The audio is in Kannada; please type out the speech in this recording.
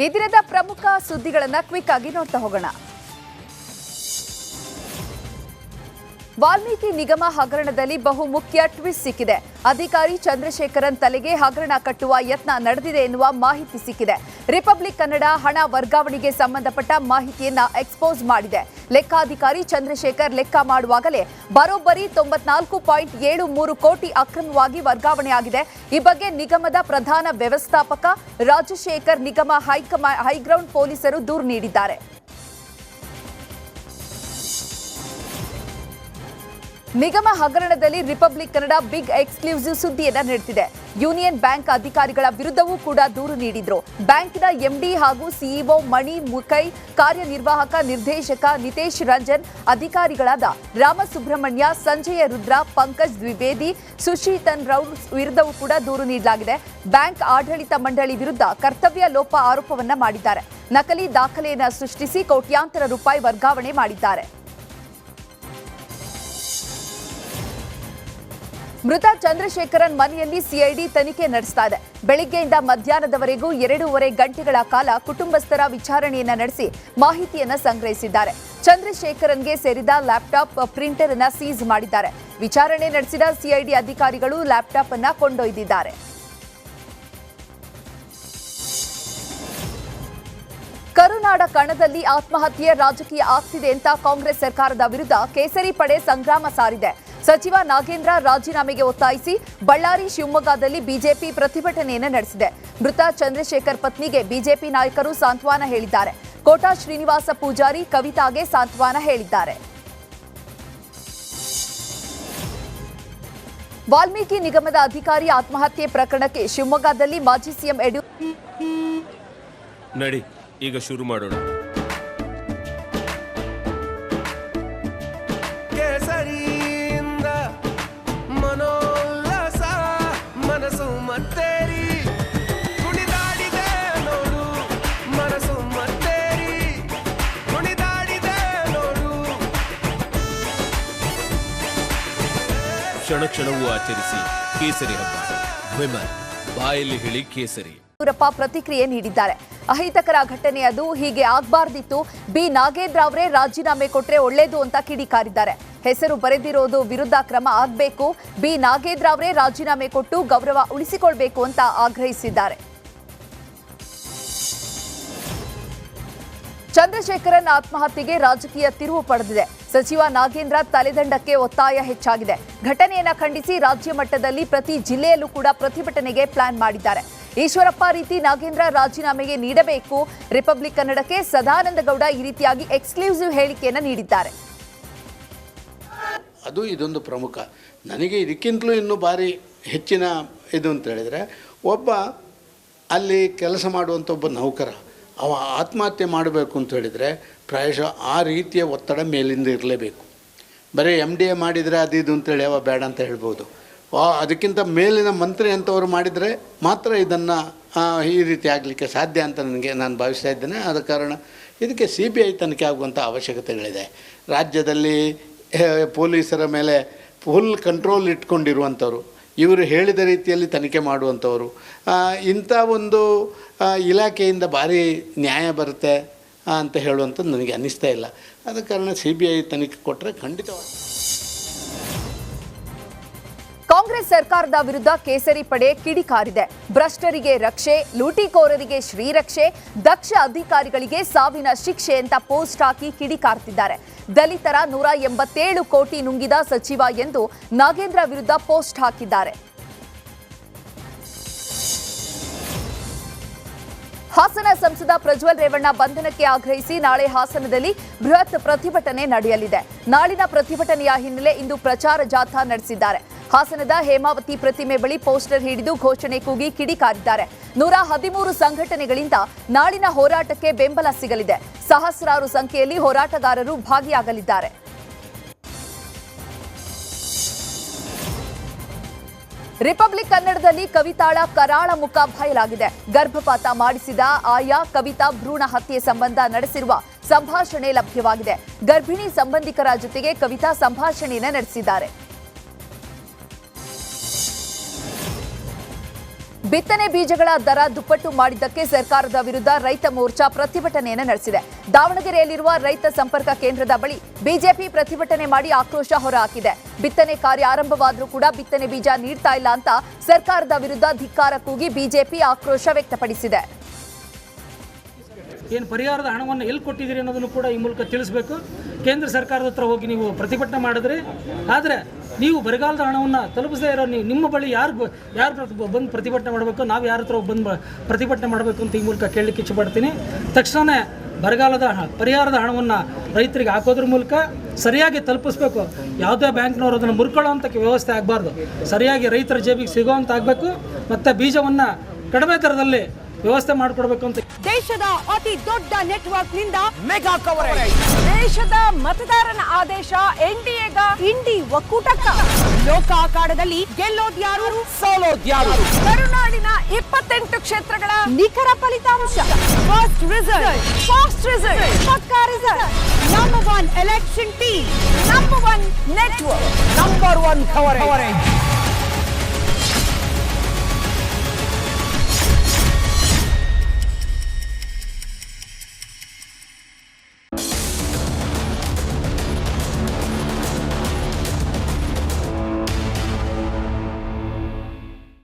ಈ ದಿನದ ಪ್ರಮುಖ ಸುದ್ದಿಗಳನ್ನು ಕ್ವಿಕ್ ಆಗಿ ನೋಡ್ತಾ ಹೋಗೋಣ. ವಾಲ್ಮೀಕಿ ನಿಗಮ ಹಗರಣದಲ್ಲಿ ಬಹುಮುಖ್ಯ ಟ್ವಿಸ್ಟ್ ಸಿಕ್ಕಿದೆ. ಅಧಿಕಾರಿ ಚಂದ್ರಶೇಖರನ್ ತಲೆಗೆ ಹಗರಣ ಕಟ್ಟುವ ಯತ್ನ ನಡೆದಿದೆ ಎನ್ನುವ ಮಾಹಿತಿ ಸಿಕ್ಕಿದೆ. ರಿಪಬ್ಲಿಕ್ ಕನ್ನಡ ಹಣ ವರ್ಗಾವಣೆಗೆ ಸಂಬಂಧಪಟ್ಟ ಮಾಹಿತಿಯನ್ನ ಎಕ್ಸ್ಪೋಸ್ ಮಾಡಿದೆ. ಲೆಕ್ಕಾಧಿಕಾರಿ ಚಂದ್ರಶೇಖರ್ ಲೆಕ್ಕ ಮಾಡುವಾಗಲೇ ಬರೋಬ್ಬರಿ 94.73 ಕೋಟಿ ಅಕ್ರಮವಾಗಿ ವರ್ಗಾವಣೆಯಾಗಿದೆ. ಈ ಬಗ್ಗೆ ನಿಗಮದ ಪ್ರಧಾನ ವ್ಯವಸ್ಥಾಪಕ ರಾಜಶೇಖರ್ ನಿಗಮ ಹೈಗ್ರೌಂಡ್ ಪೊಲೀಸರು ದೂರು ನೀಡಿದ್ದಾರೆ. ನಿಗಮ ಹಗರಣದಲ್ಲಿ ರಿಪಬ್ಲಿಕ್ ಕನ್ನಡ ಬಿಗ್ ಎಕ್ಸ್ಕ್ಲೂಸಿವ್ ಸುದ್ದಿಯನ್ನ ನೀಡುತ್ತಿದೆ. ಯೂನಿಯನ್ ಬ್ಯಾಂಕ್ ಅಧಿಕಾರಿಗಳ ವಿರುದ್ಧವೂ ಕೂಡ ದೂರು ನೀಡಿದ್ರು. ಬ್ಯಾಂಕಿನ ಎಂಡಿ ಹಾಗೂ ಸಿಇಒ ಮಣಿ ಮುಕೈ, ಕಾರ್ಯನಿರ್ವಾಹಕ ನಿರ್ದೇಶಕ ನಿತೇಶ್ ರಂಜನ್, ಅಧಿಕಾರಿಗಳಾದ ರಾಮಸುಬ್ರಹ್ಮಣ್ಯ, ಸಂಜಯ ರುದ್ರ, ಪಂಕಜ್ ದ್ವಿವೇದಿ, ಸುಶೀತನ್ ರೌರ್ ವಿರುದ್ಧವೂ ಕೂಡ ದೂರು ನೀಡಲಾಗಿದೆ. ಬ್ಯಾಂಕ್ ಆಡಳಿತ ಮಂಡಳಿ ವಿರುದ್ಧ ಕರ್ತವ್ಯ ಲೋಪ ಆರೋಪವನ್ನ ಮಾಡಿದ್ದಾರೆ. ನಕಲಿ ದಾಖಲೆಯನ್ನು ಸೃಷ್ಟಿಸಿ ಕೋಟ್ಯಾಂತರ ರೂಪಾಯಿ ವರ್ಗಾವಣೆ ಮಾಡಿದ್ದಾರೆ. ಮೃತ ಚಂದ್ರಶೇಖರನ್ ಮನೆಯಲ್ಲಿ ಸಿಐಡಿ ತನಿಖೆ ನಡೆಸ್ತಾ ಇದೆ. ಬೆಳಿಗ್ಗೆಯಿಂದ ಮಧ್ಯಾಹ್ನದವರೆಗೂ 2.5 ಗಂಟೆಗಳ ಕಾಲ ಕುಟುಂಬಸ್ಥರ ವಿಚಾರಣೆಯನ್ನ ನಡೆಸಿ ಮಾಹಿತಿಯನ್ನ ಸಂಗ್ರಹಿಸಿದ್ದಾರೆ. ಚಂದ್ರಶೇಖರನ್ಗೆ ಸೇರಿದ ಲ್ಯಾಪ್ಟಾಪ್, ಪ್ರಿಂಟರ್ ಅನ್ನ ಸೀಸ್ ಮಾಡಿದ್ದಾರೆ. ವಿಚಾರಣೆ ನಡೆಸಿದ ಸಿಐಡಿ ಅಧಿಕಾರಿಗಳು ಲ್ಯಾಪ್ಟಾಪ್ ಅನ್ನ ಕೊಂಡೊಯ್ದಿದ್ದಾರೆ. ಕರುನಾಡ ಕಣದಲ್ಲಿ ಆತ್ಮಹತ್ಯೆ ರಾಜಕೀಯ ಆಗ್ತಿದೆ ಅಂತ ಕಾಂಗ್ರೆಸ್ ಸರ್ಕಾರದ ವಿರುದ್ಧ ಕೇಸರಿ ಪಡೆ ಸಂಗ್ರಾಮ ಸಾರಿದೆ. ಸಚಿವ ನಾಗೇಂದ್ರ ರಾಜೀನಾಮೆಗೆ ಒತ್ತಾಯಿಸಿ ಬಳ್ಳಾರಿ, ಶಿವಮೊಗ್ಗದಲ್ಲಿ ಬಿಜೆಪಿ ಪ್ರತಿಭಟನೆಯನ್ನು ನಡೆಸಿದೆ. ಮೃತ ಚಂದ್ರಶೇಖರ್ ಪತ್ನಿಗೆ ಬಿಜೆಪಿ ನಾಯಕರು ಸಾಂತ್ವನ ಹೇಳಿದ್ದಾರೆ. ಕೋಟಾ ಶ್ರೀನಿವಾಸ ಪೂಜಾರಿ ಕವಿತಾಗೆ ಸಾಂತ್ವನ ಹೇಳಿದ್ದಾರೆ. ವಾಲ್ಮೀಕಿ ನಿಗಮದ ಅಧಿಕಾರಿ ಆತ್ಮಹತ್ಯೆ ಪ್ರಕರಣಕ್ಕೆ ಶಿವಮೊಗ್ಗದಲ್ಲಿ ಮಾಜಿ ಸಿಎಂ ನಡಿ ಈಗ ಶುರು ಮಾಡೋಣ. ಕ್ಷಣ ಕ್ಷಣವೂ ಆಚರಿಸಿ ಕೇಸರಿ ಹಬ್ಬ. ವಿಮಲ್ ಬಾಯಲ್ಲಿ ಹೇಳಿ ಕೇಸರಿ. ಯಡಿಯೂರಪ್ಪ ಪ್ರತಿಕ್ರಿಯೆ ನೀಡಿದ್ದಾರೆ. ಅಹಿತಕರ ಘಟನೆ, ಅದು ಹೀಗೆ ಆಗಬಾರ್ದಿತ್ತು. ಬಿ ನಾಗೇಂದ್ರ ಅವರೇ ರಾಜೀನಾಮೆ ಕೊಟ್ರೆ ಒಳ್ಳೇದು ಅಂತ ಕಿಡಿಕಾರಿದ್ದಾರೆ. ಹೆಸರು ಬರೆದಿರೋದು ವಿರುದ್ಧ ಕ್ರಮ ಆಗಬೇಕು. ಬಿ ನಾಗೇಂದ್ರ ಅವರೇ ರಾಜೀನಾಮೆ ಕೊಟ್ಟು ಗೌರವ ಉಳಿಸಿಕೊಳ್ಬೇಕು ಅಂತ ಆಗ್ರಹಿಸಿದ್ದಾರೆ. ಚಂದ್ರಶೇಖರನ್ ಆತ್ಮಹತ್ಯೆಗೆ ರಾಜಕೀಯ ತಿರುವು ಪಡೆದಿದೆ. ಸಚಿವ ನಾಗೇಂದ್ರ ತಲೆದಂಡಕ್ಕೆ ಒತ್ತಾಯ ಹೆಚ್ಚಾಗಿದೆ. ಘಟನೆಯನ್ನ ಖಂಡಿಸಿ ರಾಜ್ಯ ಮಟ್ಟದಲ್ಲಿ ಪ್ರತಿ ಜಿಲ್ಲೆಯಲ್ಲೂ ಕೂಡ ಪ್ರತಿಭಟನೆಗೆ ಪ್ಲಾನ್ ಮಾಡಿದ್ದಾರೆ. ಈಶ್ವರಪ್ಪ ರೀತಿ ನಾಗೇಂದ್ರ ರಾಜೀನಾಮೆಗೆ ನೀಡಬೇಕು. ರಿಪಬ್ಲಿಕ್ ಕನ್ನಡಕ್ಕೆ ಸದಾನಂದ ಗೌಡ ಈ ರೀತಿಯಾಗಿ ಎಕ್ಸ್ಕ್ಲೂಸಿವ್ ಹೇಳಿಕೆಯನ್ನು ನೀಡಿದ್ದಾರೆ. ಅದು ಇದೊಂದು ಪ್ರಮುಖ. ನನಗೆ ಇದಕ್ಕಿಂತಲೂ ಇನ್ನೂ ಭಾರಿ ಹೆಚ್ಚಿನ ಇದು ಅಂತ ಹೇಳಿದರೆ, ಒಬ್ಬ ಅಲ್ಲಿ ಕೆಲಸ ಮಾಡುವಂಥ ಒಬ್ಬ ನೌಕರ ಅವ ಆತ್ಮಹತ್ಯೆ ಮಾಡಬೇಕು ಅಂತ ಹೇಳಿದರೆ ಪ್ರಾಯಶಃ ಆ ರೀತಿಯ ಒತ್ತಡ ಮೇಲಿಂದ ಇರಲೇಬೇಕು. ಬರೀ MDA ಮಾಡಿದರೆ ಅದು ಇದು ಅಂತೇಳಿ ಅವ ಬೇಡ ಅಂತ ಹೇಳ್ಬೋದು. ಅದಕ್ಕಿಂತ ಮೇಲಿನ ಮಂತ್ರಿ ಅಂತವರು ಮಾಡಿದರೆ ಮಾತ್ರ ಇದನ್ನು ಈ ರೀತಿ ಆಗಲಿಕ್ಕೆ ಸಾಧ್ಯ ಅಂತ ನಾನು ಭಾವಿಸ್ತಾ ಇದ್ದೇನೆ. ಆದ ಕಾರಣ ಇದಕ್ಕೆ CBI ತನಿಖೆ ಆಗುವಂಥ ಅವಶ್ಯಕತೆಗಳಿದೆ. ರಾಜ್ಯದಲ್ಲಿ ಪೊಲೀಸರ ಮೇಲೆ ಫುಲ್ ಕಂಟ್ರೋಲ್ ಇಟ್ಕೊಂಡಿರುವಂಥವ್ರು, ಇವರು ಹೇಳಿದ ರೀತಿಯಲ್ಲಿ ತನಿಖೆ ಮಾಡುವಂಥವರು, ಇಂಥ ಒಂದು ಇಲಾಖೆಯಿಂದ ಭಾರಿ ನ್ಯಾಯ ಬರುತ್ತೆ ಅಂತ ಹೇಳುವಂಥದ್ದು ನನಗೆ ಅನ್ನಿಸ್ತಾ ಇಲ್ಲ. ಆದ ಕಾರಣ CBI ತನಿಖೆ ಕೊಟ್ಟರೆ ಖಂಡಿತವಾಗಿ. ಕಾಂಗ್ರೆಸ್ ಸರ್ಕಾರದ ವಿರುದ್ಧ ಕೇಸರಿ ಪಡೆ ಕಿಡಿಕಾರಿದೆ. ಭ್ರಷ್ಟರಿಗೆ ರಕ್ಷೆ, ಲೂಟಿಕೋರರಿಗೆ ಶ್ರೀರಕ್ಷೆ, ದಕ್ಷ ಅಧಿಕಾರಿಗಳಿಗೆ ಸಾವಿನ ಶಿಕ್ಷೆ ಅಂತ ಪೋಸ್ಟ್ ಹಾಕಿ ಕಿಡಿಕಾರ್ತಿದ್ದಾರೆ. ದಲಿತರ 187 ಕೋಟಿ ನುಂಗಿದ ಸಚಿವ ಎಂದು ನಾಗೇಂದ್ರ ವಿರುದ್ಧ ಪೋಸ್ಟ್ ಹಾಕಿದ್ದಾರೆ. ಹಾಸನ ಸಂಸದ ಪ್ರಜ್ವಲ್ ರೇವಣ್ಣ ಬಂಧನಕ್ಕೆ ಆಗ್ರಹಿಸಿ ನಾಳೆ ಹಾಸನದಲ್ಲಿ ಬೃಹತ್ ಪ್ರತಿಭಟನೆ ನಡೆಯಲಿದೆ. ನಾಳಿನ ಪ್ರತಿಭಟನೆಯ ಹಿನ್ನೆಲೆ ಇಂದು ಪ್ರಚಾರ ಜಾಥಾ ನಡೆಸಿದ್ದಾರೆ. ಹಾಸನದ ಹೇಮಾವತಿ ಪ್ರತಿಮೆ ಬಳಿ ಪೋಸ್ಟರ್ ಹಿಡಿದು ಘೋಷಣೆ ಕೂಗಿ ಕಿಡಿಕಾರಿದ್ದಾರೆ. 113 ಸಂಘಟನೆಗಳಿಂದ ನಾಳಿನ ಹೋರಾಟಕ್ಕೆ ಬೆಂಬಲ ಸಿಗಲಿದೆ. ಸಹಸ್ರಾರು ಸಂಖ್ಯೆಯಲ್ಲಿ ಹೋರಾಟಗಾರರು ಭಾಗಿಯಾಗಲಿದ್ದಾರೆ. ರಿಪಬ್ಲಿಕ್ ಕನ್ನಡದಲ್ಲಿ ಕವಿತಾಳ ಕರಾಳ ಮುಖ ಬಯಲಾಗಿದೆ. ಗರ್ಭಪಾತ ಮಾಡಿಸಿದ ಆಯಾ ಕವಿತಾ ಭ್ರೂಣ ಹತ್ಯೆ ಸಂಬಂಧ ನಡೆಸಿರುವ ಸಂಭಾಷಣೆ ಲಭ್ಯವಾಗಿದೆ. ಗರ್ಭಿಣಿ ಸಂಬಂಧಿಕರ ಜೊತೆಗೆ ಕವಿತಾ ಸಂಭಾಷಣೆಯನ್ನು ನಡೆಸಿದ್ದಾರೆ. ಬಿತ್ತನೆ ಬೀಜಗಳ ದರ ದುಪ್ಪಟ್ಟು ಮಾಡಿದ್ದಕ್ಕೆ ಸರ್ಕಾರದ ವಿರುದ್ಧ ರೈತ ಮೋರ್ಚಾ ಪ್ರತಿಭಟನೆಯನ್ನು ನಡೆಸಿದೆ. ದಾವಣಗೆರೆಯಲ್ಲಿರುವ ರೈತ ಸಂಪರ್ಕ ಕೇಂದ್ರದ ಬಳಿ ಬಿಜೆಪಿ ಪ್ರತಿಭಟನೆ ಮಾಡಿ ಆಕ್ರೋಶ ಹೊರಹಾಕಿದೆ. ಬಿತ್ತನೆ ಕಾರ್ಯ ಆರಂಭವಾದರೂ ಕೂಡ ಬಿತ್ತನೆ ಬೀಜ ನೀಡ್ತಾ ಇಲ್ಲ ಅಂತ ಸರ್ಕಾರದ ವಿರುದ್ಧ ಧಿಕ್ಕಾರ ಕೂಗಿ ಬಿಜೆಪಿ ಆಕ್ರೋಶ ವ್ಯಕ್ತಪಡಿಸಿದೆ. ಏನು ಪರಿಹಾರದ ಹಣವನ್ನು ಎಲ್ಲಿ ಕೊಟ್ಟಿದ್ದೀರಿ ಅನ್ನೋದನ್ನು ಕೂಡ ಈ ಮೂಲಕ ತಿಳಿಸಬೇಕು. ಕೇಂದ್ರ ಸರ್ಕಾರದ ಹತ್ರ ಹೋಗಿ ನೀವು ಪ್ರತಿಭಟನೆ ಮಾಡಿದ್ರಿ, ಆದರೆ ನೀವು ಬರಗಾಲದ ಹಣವನ್ನು ತಲುಪಿಸದೇ ಇರೋ ನಿಮ್ಮ ಬಳಿ ಯಾರು ಬಂದು ಪ್ರತಿಭಟನೆ ಮಾಡಬೇಕು, ನಾವು ಯಾರ ಹತ್ರ ಬಂದು ಪ್ರತಿಭಟನೆ ಮಾಡಬೇಕು ಅಂತ ಈ ಮೂಲಕ ಕೇಳಲಿಕ್ಕೆ ಇಷ್ಟಪಡ್ತೀನಿ. ತಕ್ಷಣ ಬರಗಾಲದ ಪರಿಹಾರದ ಹಣವನ್ನು ರೈತರಿಗೆ ಹಾಕೋದ್ರ ಮೂಲಕ ಸರಿಯಾಗಿ ತಲುಪಿಸ್ಬೇಕು. ಯಾವುದೇ ಬ್ಯಾಂಕ್ನವರು ಅದನ್ನು ಮುರ್ಕೊಳ್ಳೋಂಥ ವ್ಯವಸ್ಥೆ ಆಗಬಾರ್ದು. ಸರಿಯಾಗಿ ರೈತರ ಜೇಬಿಗೆ ಸಿಗೋವಂತ ಆಗಬೇಕು. ಮತ್ತು ಬೀಜವನ್ನು ಕಡಿಮೆ ದರದಲ್ಲಿ ವ್ಯವಸ್ಥೆ ಮಾಡಿಕೊಡ್ಬೇಕು ಅಂತ. ದೇಶದ ಅತಿ ದೊಡ್ಡ ನೆಟ್ವರ್ಕ್ ನಿಂದ ಮೆಗಾ ಕವರೇಜ್. ದೇಶದ ಮತದಾರನ ಆದೇಶ ಎನ್ಡಿಎಗ ಇಂಡಿ ಒಕ್ಕೂಟಕ್ಕ. ಲೋಕ ಅಖಾಡದಲ್ಲಿ ಗೆಲ್ಲೋದ್ಯಾರು ಸೋಲೋದ್ಯಾರು. ಕರುನಾಡಿನ 28 ಕ್ಷೇತ್ರಗಳ ನಿಖರ ಫಲಿತಾಂಶ. ಫಾಸ್ಟ್ ರಿಸಲ್ಟ್ ಪಕ್ಕಾ result. Number 1 election team, number 1 network, number 1 coverage.